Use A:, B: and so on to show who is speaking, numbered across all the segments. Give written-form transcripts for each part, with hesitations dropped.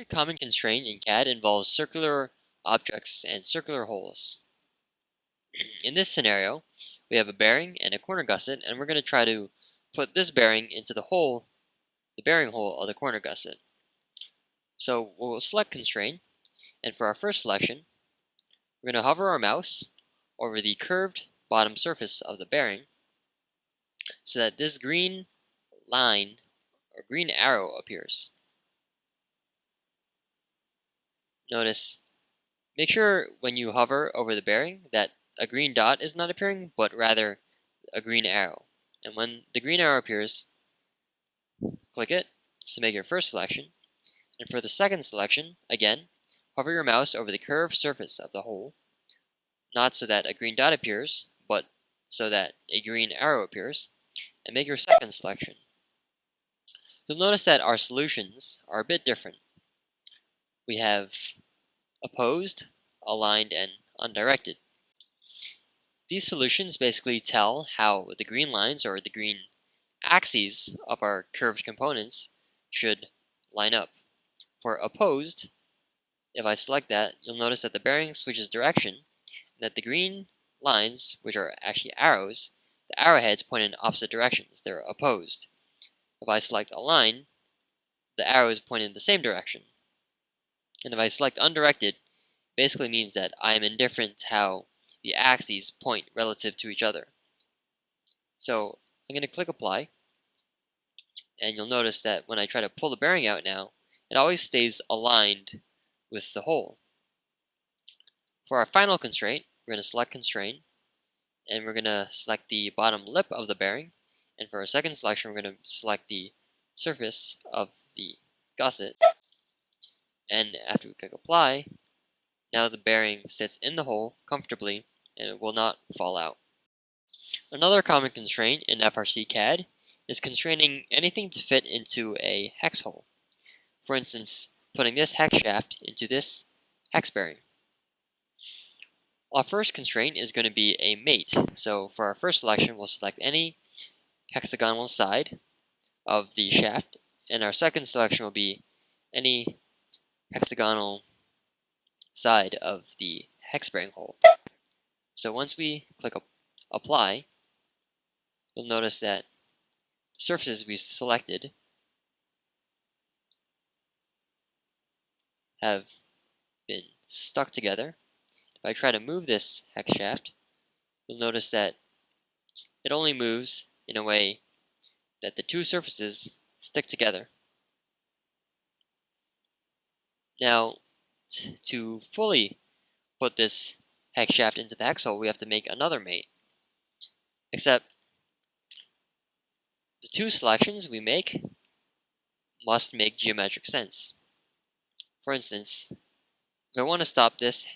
A: very common constraint in CAD involves circular objects and circular holes. In this scenario, we have a bearing and a corner gusset, and we're going to try to put this bearing into the bearing hole of the corner gusset. So we'll select Constrain, and for our first selection, we're going to hover our mouse over the curved bottom surface of the bearing so that this green line or green arrow appears. Notice, make sure when you hover over the bearing that a green dot is not appearing, but rather a green arrow. And when the green arrow appears, click it to make your first selection. And for the second selection, again, hover your mouse over the curved surface of the hole, not so that a green dot appears, but so that a green arrow appears, and make your second selection. You'll notice that our solutions are a bit different. We have opposed, aligned, and undirected. These solutions basically tell how the green lines or the green axes of our curved components should line up. For opposed, if I select that, you'll notice that the bearing switches direction and that the green lines, which are actually arrows, the arrowheads point in opposite directions. They're opposed. If I select align, the arrows point in the same direction. And if I select undirected, basically means that I am indifferent to how the axes point relative to each other. So I'm going to click apply, and you'll notice that when I try to pull the bearing out now, it always stays aligned with the hole. For our final constraint, we're going to select Constrain, and we're going to select the bottom lip of the bearing, and for our second selection, we're going to select the surface of the gusset, and after we click apply, now the bearing sits in the hole comfortably and it will not fall out. Another common constraint in FRC CAD is constraining anything to fit into a hex hole. For instance, putting this hex shaft into this hex bearing. Our first constraint is going to be a mate. So for our first selection, we'll select any hexagonal side of the shaft, and our second selection will be any hexagonal side of the hex bearing hole. So once we click apply, you'll notice that the surfaces we selected have been stuck together. If I try to move this hex shaft, you'll notice that it only moves in a way that the two surfaces stick together. Now, to fully put this hex shaft into the hex hole, we have to make another mate. Except, the two selections we make must make geometric sense. For instance, if I want to stop this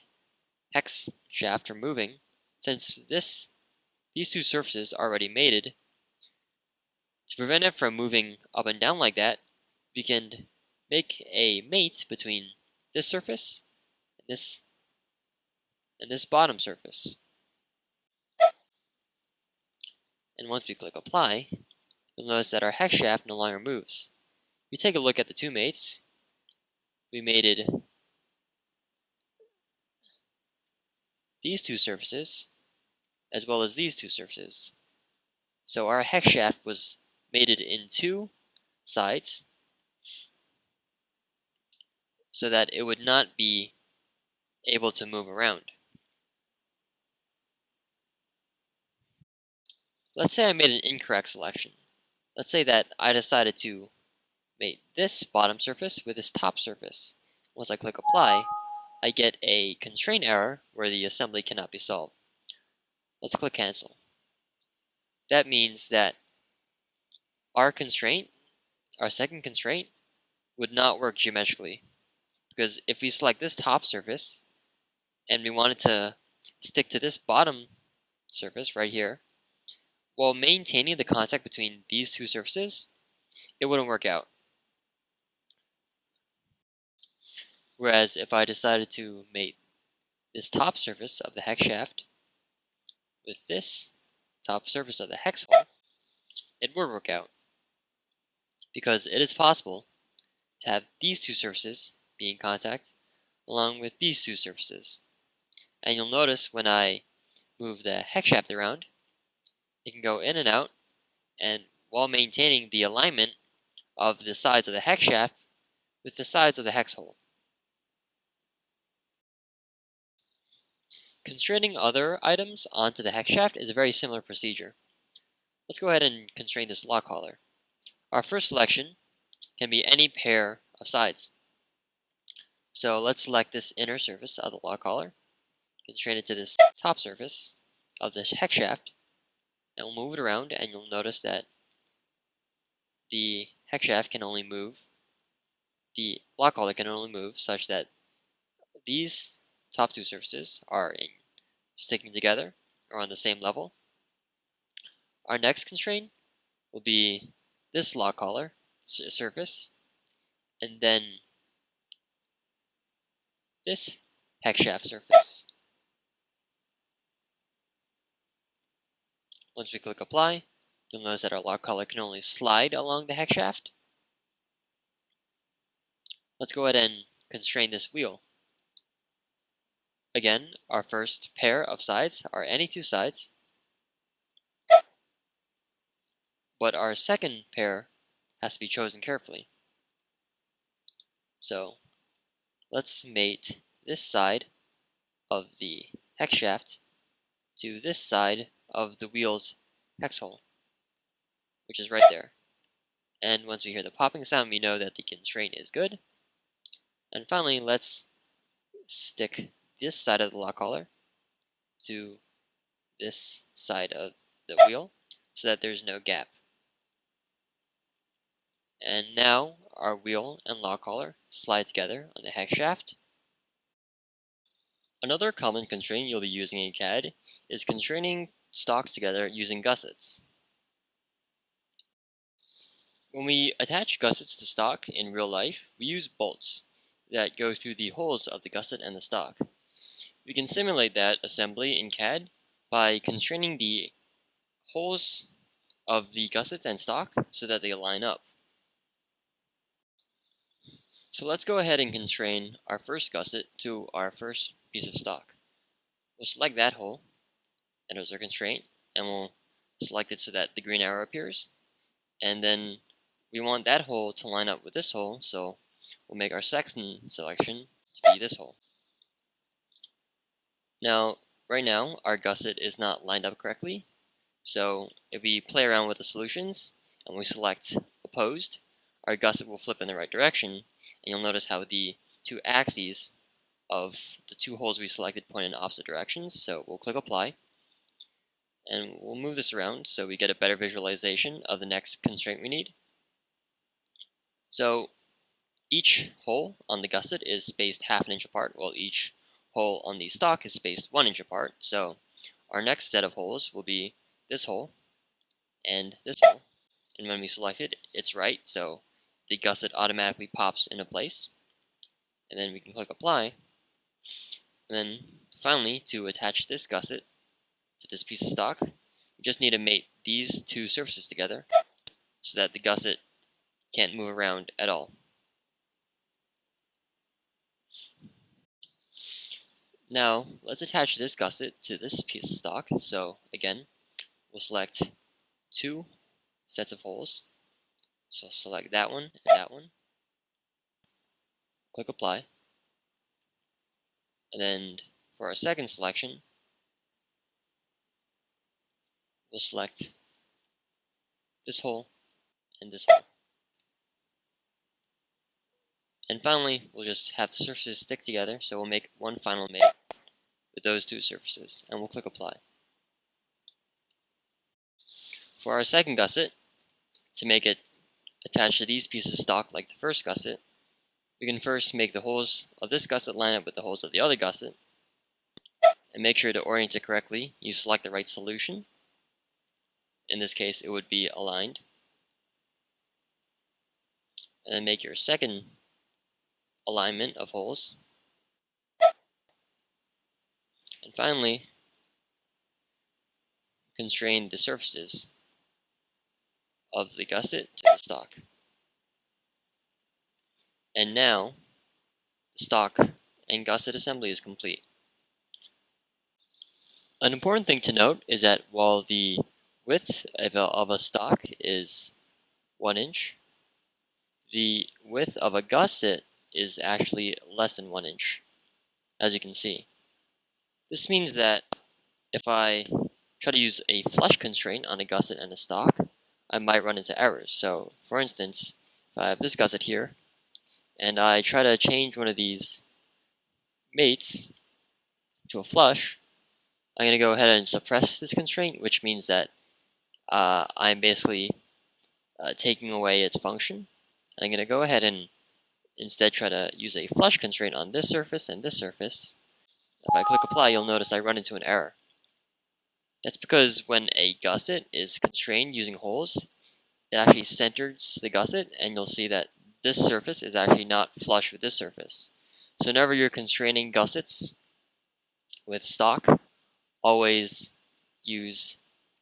A: hex shaft from moving, since these two surfaces are already mated, to prevent it from moving up and down like that, we can make a mate between this surface and this bottom surface. And once we click apply, you'll notice that our hex shaft no longer moves. If we take a look at the two mates, we mated these two surfaces as well as these two surfaces. So our hex shaft was mated in two sides so that it would not be able to move around. Let's say I made an incorrect selection. Let's say that I decided to mate this bottom surface with this top surface. Once I click apply, I get a constraint error where the assembly cannot be solved. Let's click cancel. That means that our second constraint, would not work geometrically. Because if we select this top surface and we wanted to stick to this bottom surface right here, while maintaining the contact between these two surfaces, it wouldn't work out. Whereas if I decided to mate this top surface of the hex shaft with this top surface of the hex hole, it would work out. Because it is possible to have these two surfaces be in contact along with these two surfaces. And you'll notice when I move the hex shaft around, it can go in and out, and while maintaining the alignment of the sides of the hex shaft with the sides of the hex hole. Constraining other items onto the hex shaft is a very similar procedure. Let's go ahead and constrain this lock collar. Our first selection can be any pair of sides. So let's select this inner surface of the lock collar, constrain it to this top surface of the hex shaft, and we'll move it around, and you'll notice that the hex shaft can only move, the lock collar can only move such that these top two surfaces are sticking together or on the same level. Our next constraint will be this lock collar surface, and then this hex shaft surface. Once we click apply, you'll notice that our lock collar can only slide along the hex shaft. Let's go ahead and constrain this wheel. Again, our first pair of sides are any two sides, but our second pair has to be chosen carefully. So let's mate this side of the hex shaft to this side of the wheel's hex hole, which is right there. And once we hear the popping sound, we know that the constraint is good. And finally, let's stick this side of the lock collar to this side of the wheel so that there's no gap. And now our wheel and lock collar slide together on the hex shaft. Another common constraint you'll be using in CAD is constraining stocks together using gussets. When we attach gussets to stock in real life, we use bolts that go through the holes of the gusset and the stock. We can simulate that assembly in CAD by constraining the holes of the gussets and stock so that they line up. So let's go ahead and constrain our first gusset to our first piece of stock. We'll select that hole, and as our constraint, and we'll select it so that the green arrow appears. And then we want that hole to line up with this hole, so we'll make our second selection to be this hole. Now, right now, our gusset is not lined up correctly, so if we play around with the solutions and we select opposed, our gusset will flip in the right direction, and you'll notice how the two axes of the two holes we selected point in opposite directions. So we'll click apply, and we'll move this around so we get a better visualization of the next constraint we need. So each hole on the gusset is spaced half an inch apart, while each hole on the stock is spaced 1 inch apart. So our next set of holes will be this hole and this hole. And when we select it, it's right, so the gusset automatically pops into place. And then we can click apply. And then finally, to attach this gusset to this piece of stock, we just need to mate these two surfaces together so that the gusset can't move around at all. Now, let's attach this gusset to this piece of stock. So again, we'll select two sets of holes. So select that one and that one. Click apply. And then for our second selection, we'll select this hole and this hole. And finally, we'll just have the surfaces stick together, so we'll make one final mate with those two surfaces, and we'll click apply. For our second gusset, to make it attach to these pieces of stock like the first gusset, we can first make the holes of this gusset line up with the holes of the other gusset, and make sure to orient it correctly. You select the right solution. In this case, it would be aligned. And then make your second alignment of holes. And finally, constrain the surfaces of the gusset to the stock. And now, the stock and gusset assembly is complete. An important thing to note is that while the width of a stock is 1 inch, the width of a gusset is actually less than 1 inch, as you can see. This means that if I try to use a flush constraint on a gusset and a stock, I might run into errors. So, for instance, if I have this gusset here, and I try to change one of these mates to a flush, I'm going to go ahead and suppress this constraint, which means that I'm basically taking away its function. I'm going to go ahead and instead try to use a flush constraint on this surface and this surface. If I click apply, you'll notice I run into an error. That's because when a gusset is constrained using holes, it actually centers the gusset, and you'll see that this surface is actually not flush with this surface. So whenever you're constraining gussets with stock, always use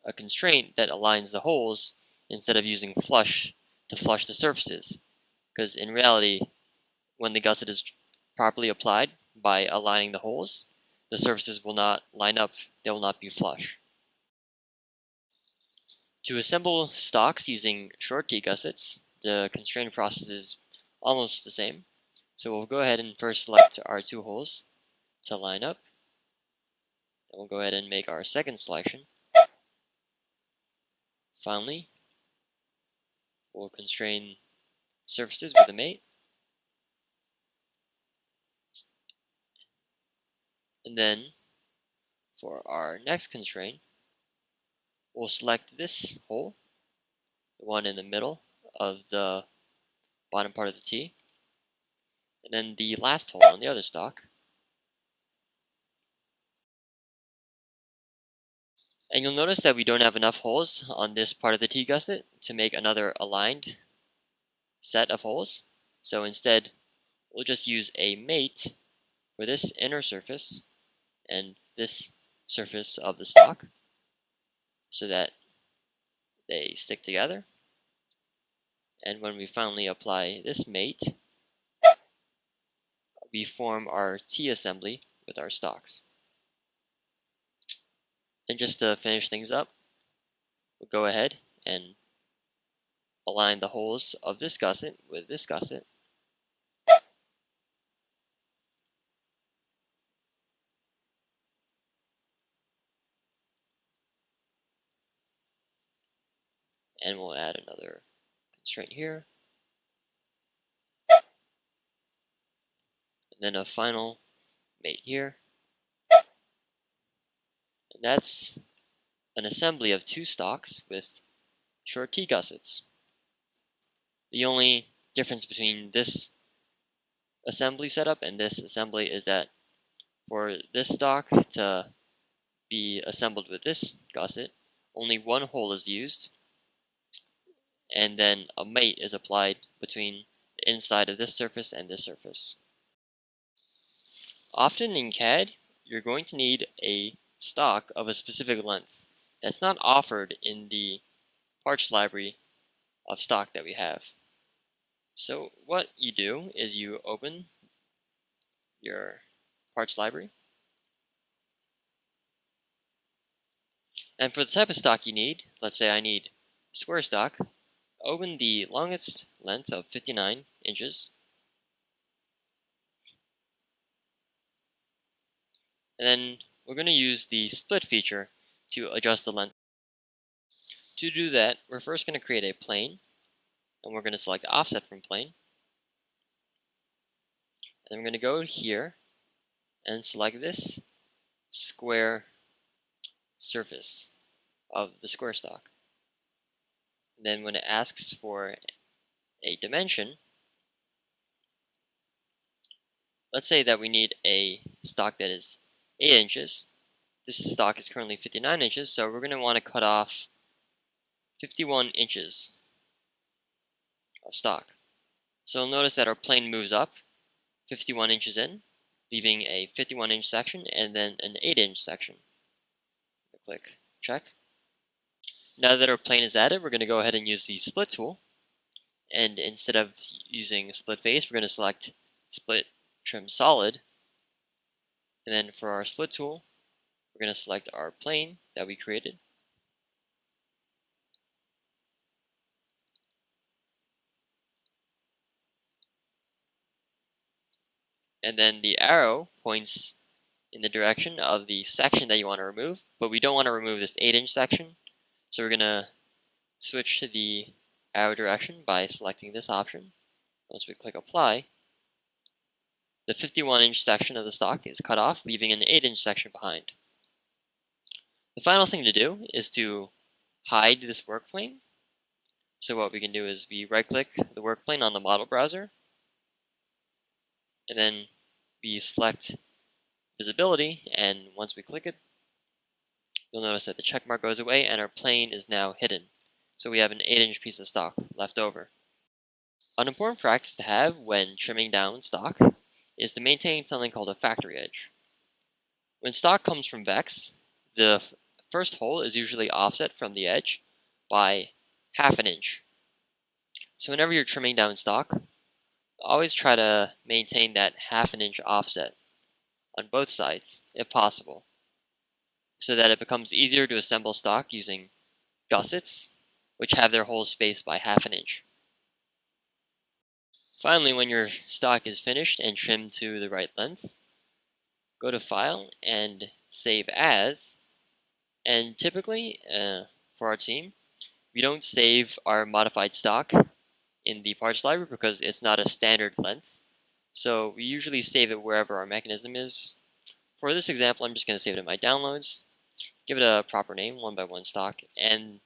A: a constraint that aligns the holes instead of using flush to flush the surfaces. Because in reality, when the gusset is properly applied by aligning the holes, the surfaces will not line up, they will not be flush. To assemble stocks using short T gussets, the constraint process is almost the same. So we'll go ahead and first select our two holes to line up. Then we'll go ahead and make our second selection. Finally, we'll constrain surfaces with a mate. And then, for our next constraint, we'll select this hole, the one in the middle of the bottom part of the T, and then the last hole on the other stock. And you'll notice that we don't have enough holes on this part of the T gusset to make another aligned set of holes. So instead, we'll just use a mate for this inner surface and this surface of the stock so that they stick together. And when we finally apply this mate, we form our T assembly with our stocks. And just to finish things up, we'll go ahead and align the holes of this gusset with this gusset. And we'll add another constraint here. And then a final mate here. And that's an assembly of two stocks with short T gussets. The only difference between this assembly setup and this assembly is that for this stock to be assembled with this gusset, only one hole is used, and then a mate is applied between the inside of this surface and this surface. Often in CAD, you're going to need a stock of a specific length that's not offered in the parts library of stock that we have. So what you do is you open your parts library, and for the type of stock you need, let's say I need square stock, open the longest length of 59 inches, and then we're going to use the split feature to adjust the length. To do that, we're first going to create a plane, and we're going to select offset from plane. And I'm going to go here and select this square surface of the square stock. And then when it asks for a dimension, let's say that we need a stock that is 8 inches. This stock is currently 59 inches, so we're going to want to cut off 51 inches of stock. So you'll notice that our plane moves up 51 inches in, leaving a 51-inch section and then an 8-inch section. Click check. Now that our plane is added, we're going to go ahead and use the split tool. And instead of using split face, we're going to select split trim solid. And then for our split tool, we're going to select our plane that we created. And then the arrow points in the direction of the section that you want to remove, but we don't want to remove this 8-inch section. So we're going to switch to the arrow direction by selecting this option. Once we click apply, the 51-inch section of the stock is cut off, leaving an 8-inch section behind. The final thing to do is to hide this work plane. So what we can do is we right-click the work plane on the model browser, and then we select visibility, and once we click it, you'll notice that the check mark goes away and our plane is now hidden. So we have an 8-inch piece of stock left over. An important practice to have when trimming down stock is to maintain something called a factory edge. When stock comes from Vex, the first hole is usually offset from the edge by ½ inch. So whenever you're trimming down stock, always try to maintain that ½ inch offset on both sides, if possible, so that it becomes easier to assemble stock using gussets, which have their holes spaced by ½ inch. Finally, when your stock is finished and trimmed to the right length, go to File and Save As. And typically, for our team, we don't save our modified stock in the parts library because it's not a standard length. So we usually save it wherever our mechanism is. For this example, I'm just going to save it in my downloads, give it a proper name, 1x1 stock, and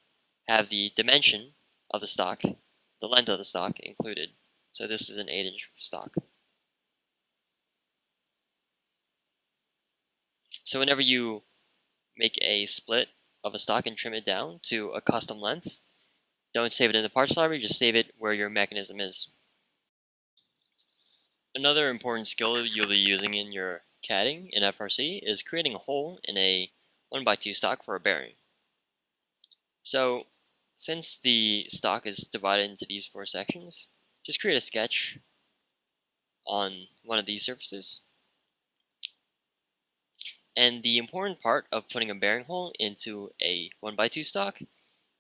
A: have the dimension of the stock, the length of the stock included. So this is an 8-inch stock. So whenever you make a split of a stock and trim it down to a custom length, don't save it in the parts library, just save it where your mechanism is. Another important skill you'll be using in your CADing in FRC is creating a hole in a 1x2 stock for a bearing. So since the stock is divided into these 4 sections, just create a sketch on one of these surfaces. And the important part of putting a bearing hole into a 1x2 stock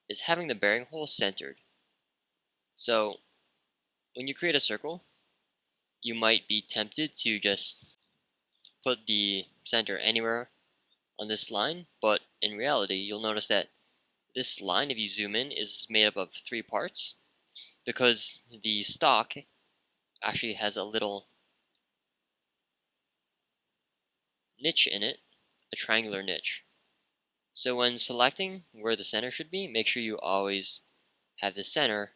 A: is having the bearing hole centered. So when you create a circle, you might be tempted to just put the center anywhere on this line, but in reality, you'll notice that this line, if you zoom in, is made up of 3 parts because the stock actually has a little niche in it, a triangular niche. So when selecting where the center should be, make sure you always have the center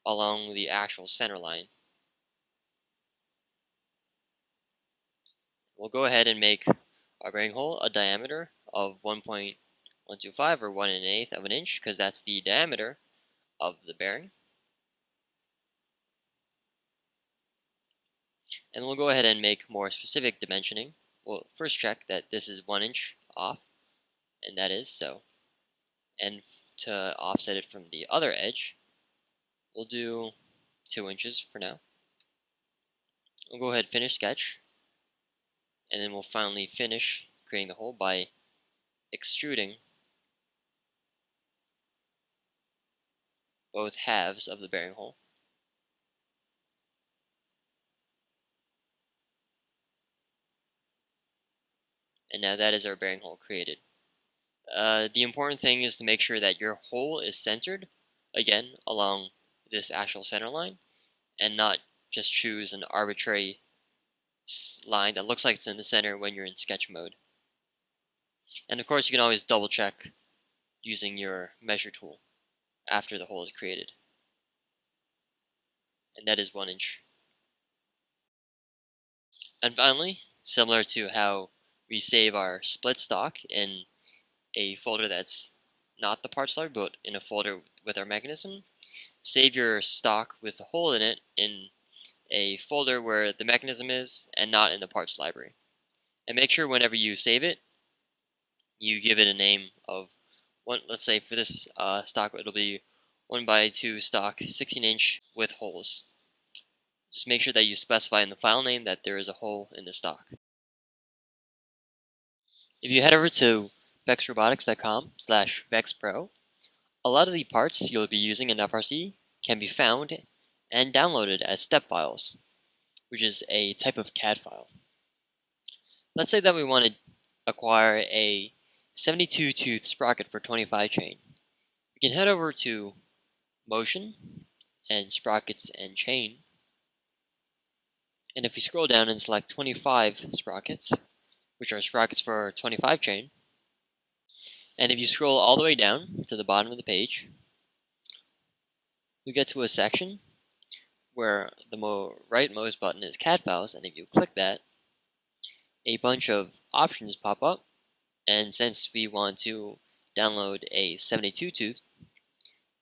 A: along the actual center line. We'll go ahead and make our bearing hole a diameter of 1.125 or 1 1/8 of an inch because that's the diameter of the bearing. And we'll go ahead and make more specific dimensioning. We'll first check that this is 1 inch off, and that is so. And to offset it from the other edge, we'll do 2 inches for now. We'll go ahead and finish sketch, and then we'll finally finish creating the hole by extruding both halves of the bearing hole. And now that is our bearing hole created. The important thing is to make sure that your hole is centered, again, along this actual center line, and not just choose an arbitrary line that looks like it's in the center when you're in sketch mode. And of course, you can always double check using your measure tool after the hole is created. And that is 1 inch. And finally, similar to how we save our split stock in a folder that's not the parts library, but in a folder with our mechanism, save your stock with a hole in it in a folder where the mechanism is and not in the parts library. And make sure whenever you save it, you give it a name of one. Let's say for this stock, it'll be 1x2 stock, 16-inch with holes. Just make sure that you specify in the file name that there is a hole in the stock. If you head over to vexrobotics.com/VexPro, a lot of the parts you'll be using in FRC can be found and downloaded as step files, which is a type of CAD file. Let's say that we want to acquire a 72-tooth sprocket for 25 chain. We can head over to Motion and Sprockets and Chain. And if we scroll down and select 25 sprockets, which are sprockets for 25 chain, and if you scroll all the way down to the bottom of the page, we get to a section where the rightmost button is CAD files, and if you click that, a bunch of options pop up. And since we want to download a 72-tooth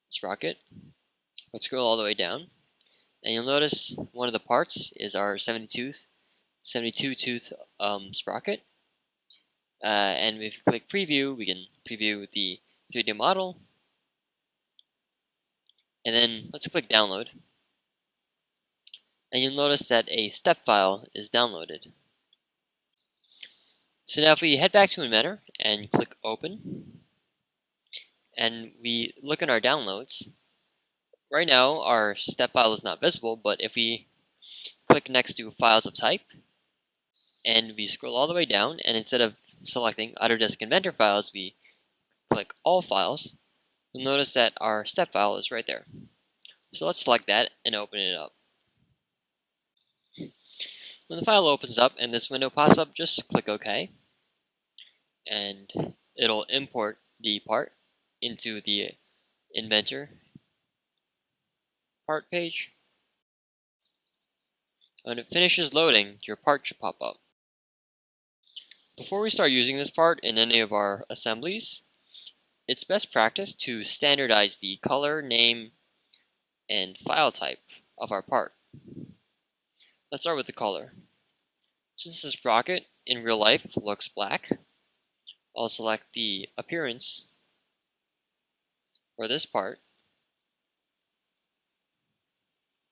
A: sprocket, let's scroll all the way down, and you'll notice one of the parts is our 72-tooth sprocket. And if you click preview, we can preview the 3D model. And then let's click download. And you'll notice that a step file is downloaded. So now if we head back to Inventor and click open, and we look at our downloads, right now our step file is not visible, but if we click next to files of type, and we scroll all the way down, and instead of selecting Autodesk Inventor files, we click all files, you'll notice that our step file is right there. So let's select that and open it up. When the file opens up and this window pops up, just click OK, and it'll import the part into the Inventor part page. When it finishes loading, your part should pop up. Before we start using this part in any of our assemblies, it's best practice to standardize the color, name, and file type of our part. Let's start with the color. Since this sprocket in real life looks black, I'll select the appearance for this part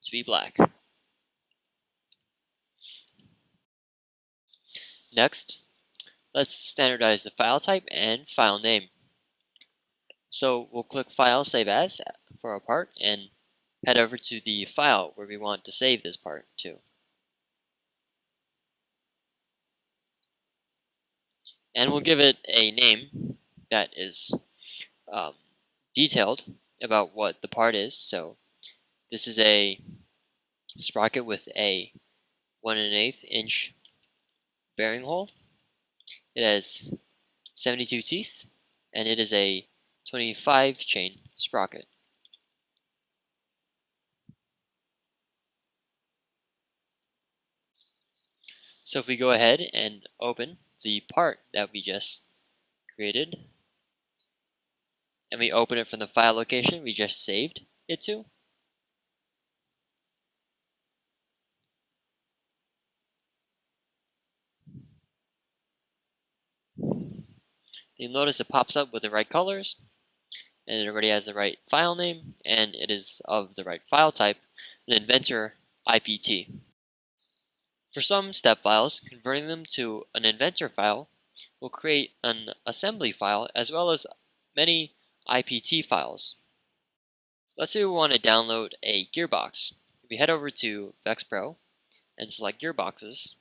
A: to be black. Next, let's standardize the file type and file name. So we'll click File, Save As for our part, and head over to the file where we want to save this part to. And we'll give it a name that is detailed about what the part is. So this is a sprocket with a 1 1/8 inch bearing hole. It has 72 teeth, and it is a 25 chain sprocket. So if we go ahead and open the part that we just created, and we open it from the file location we just saved it to, you'll notice it pops up with the right colors, and it already has the right file name, and it is of the right file type, an Inventor IPT. For some step files, converting them to an Inventor file will create an assembly file as well as many IPT files. Let's say we want to download a gearbox. We head over to VexPro and select gearboxes.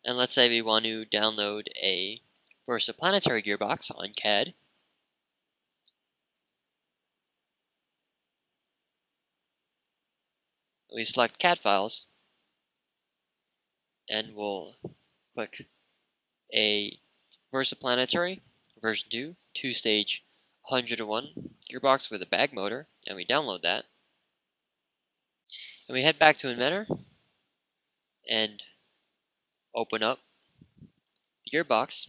A: And let's say we want to download a versaplanetary gearbox on CAD. We select CAD files, and we'll click a versaplanetary version 2 two-stage 101 gearbox with a bag motor, and we download that. And we head back to Inventor and open up the gearbox.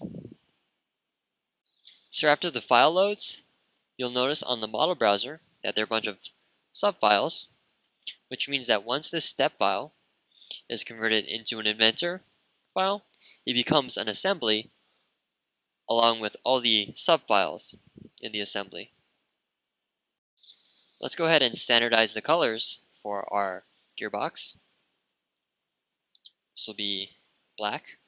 A: So after the file loads, you'll notice on the model browser that there are a bunch of subfiles, which means that once this step file is converted into an Inventor file, it becomes an assembly along with all the subfiles in the assembly. Let's go ahead and standardize the colors for our gearbox. This will be black.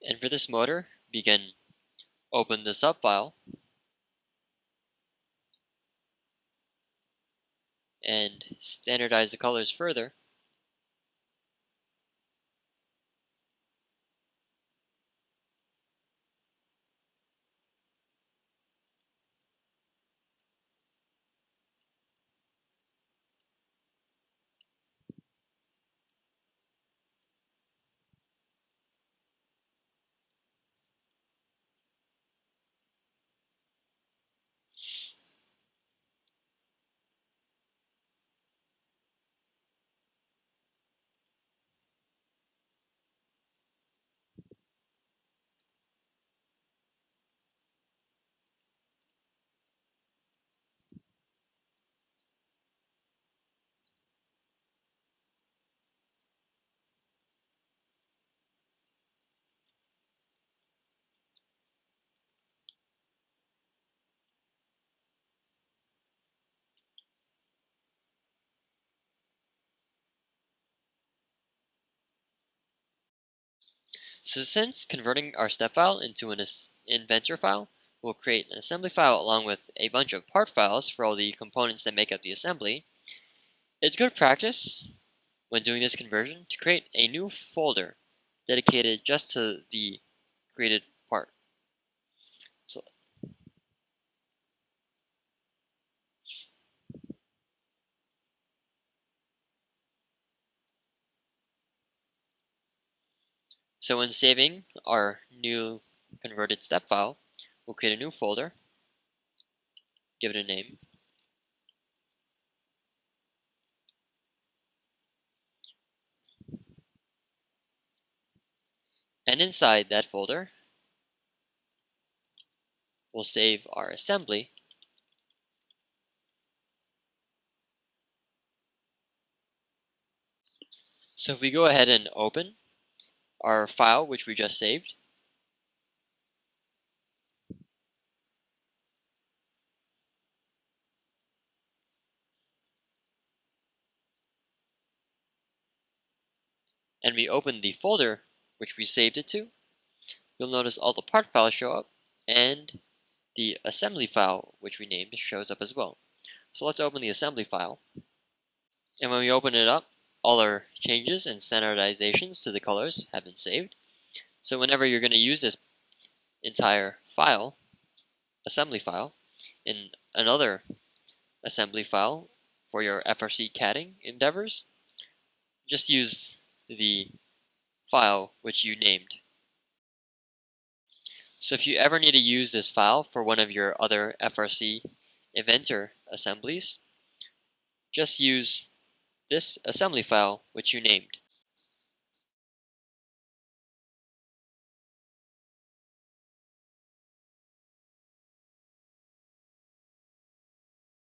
A: And for this motor, we can open the sub file and standardize the colors further. So since converting our step file into an inventor file will create an assembly file along with a bunch of part files for all the components that make up the assembly, it's good practice when doing this conversion to create a new folder dedicated just to the created part. So when saving our new converted step file, we'll create a new folder, give it a name, and inside that folder, we'll save our assembly. So if we go ahead and open our file which we just saved, and we open the folder which we saved it to, you'll notice all the part files show up, and the assembly file which we named shows up as well. So let's open the assembly file. And when we open it up, all our changes and standardizations to the colors have been saved. So whenever you're going to use this entire file, assembly file, in another assembly file for your FRC CADing endeavors, just use the file which you named. So if you ever need to use this file for one of your other FRC inventor assemblies, just use this assembly file which you named.